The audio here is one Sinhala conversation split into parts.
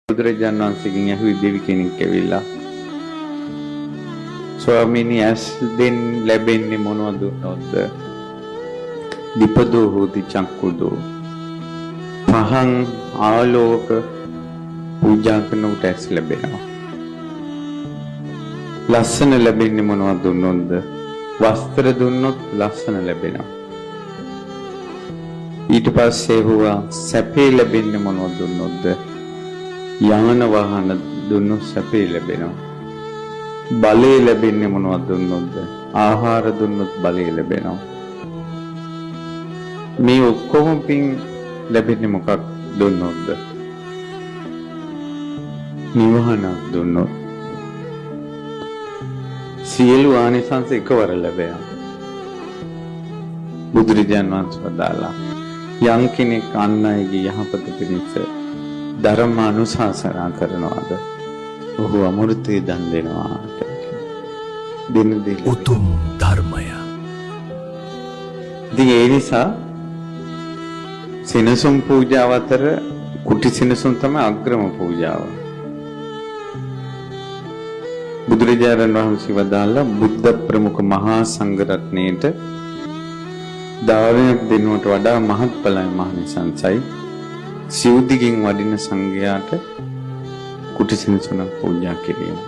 බුදුරජාණන් වහන්සේගෙන් ඇහුවේ දෙවි කෙනෙක් ඇවිල්ලා ස්වාමීනි ඇස් දෙන් ලැබෙන්නේ මොනවද දුන්නොත්ද? දීපදෝ හෝති චක්කුදෝ. පහන් ආලෝක පූජා කරනකොට ඇස් ලැබෙනවා. ලස්සන ලැබෙන්නේ මොනවද දුන්නොත්ද? වස්ත්‍ර දුන්නොත් ලස්සන ලැබෙනවා. ඊට පස්සේ හුවා සැපේ ලැබෙන්නේ මොනවද දුන්නොත්ද? යාන වාහන දුන්නොත් සැපේ ලැබෙනවා. බලය ලැබෙන්නේ මොනවද දුන්නොත්ද? ආහාර දුන්නොත් බලය ලැබෙනවා. මේ ඔක්කොම පින් ලැබෙන්නේ මොකක් දුන්නොත්ද? නිවහන දුන්නොත්. සියලු ආනිසංස එකවර ලැබෙනවා. බුදුරජාණන් වහන්සේ වදාළා යම් කෙනෙක් අන් අයගේ යහපත පිණිස ධර්ම අනුශාසනා කරනවාද ඔහු අමෘතය දන් දෙනවා. දින දෙක උතුම් ධර්මය. ඉතින් ඒ නිසා සෙනසුන් පූජාව අතර කුටි සෙනසුන් තමයි අග්‍රම පූජාව. බුදුරජාණන් වහන්සේ වදාළා බුද්ධ ප්‍රමුඛ මහා සංඝ රත්නයේට දානයක් දෙනුවට වඩා මහත්ඵලයි මහනිසංසයි සිව්දිගින් වඩින සංඝයාට කුටි සෙනසුනක් පූජා කිරීම.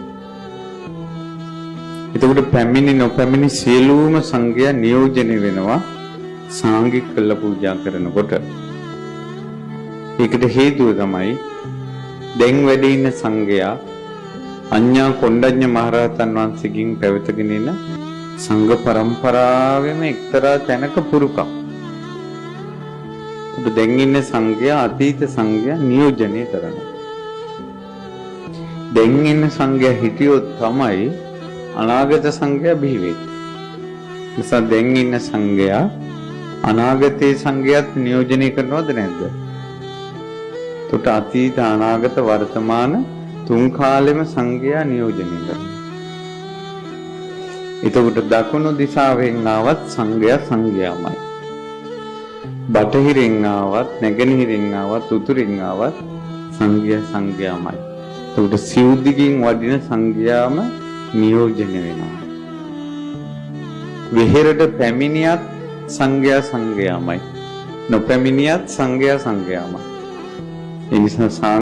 එතකොට පැමිණි නොපැමිණි සියලුම සංඝයා නියෝජනය වෙනවා සාංගික කළ පූජා කරනකොට. ඒකට හේතුව තමයි දැන් වැඩි ඉන්න සංඝයා අඤ්ඤා කොණ්ඩඤ්ඤ මහරහතන් වහන්සේගෙන් පැවතගෙන එන සංඝ පරම්පරාවෙම එක්තරා තැනක පුරුකක්. දැන් ඉන්න සංඝයා අතීත සංඝයා නියෝජනය කරනවා. දැන් ඉන්න සංඝයා හිටියොත් තමයි අනාගත සංඝයා බිහි වෙන්නේ. නිසා දැන් ඉන්න සංඝයා අනාගතයේ සංඝයාත් නියෝජනය කරනවද නැද්ද? එතකොට අතීත අනාගත වර්තමාන තුන් කාලෙම සංඝයා නියෝජනය කරනවා. එතකොට දකුණු දිශාවෙන් ආවත් සංඝයා සංඝයාමයි. බටහිරින් ආවත් නැගෙනහිරින් ආවත් උතුරින් ආවත් සංඝයා සංඝයාමයි. එතකොට සිව්දිගින් වඩින සංඝයාම නියෝජනය වෙනවා. විහෙරට පැමිණියත් සංඝයා සංඝයාමයි. නොපැමිණියත් සංඝයා සංඝයාමයි. ඒ නිසා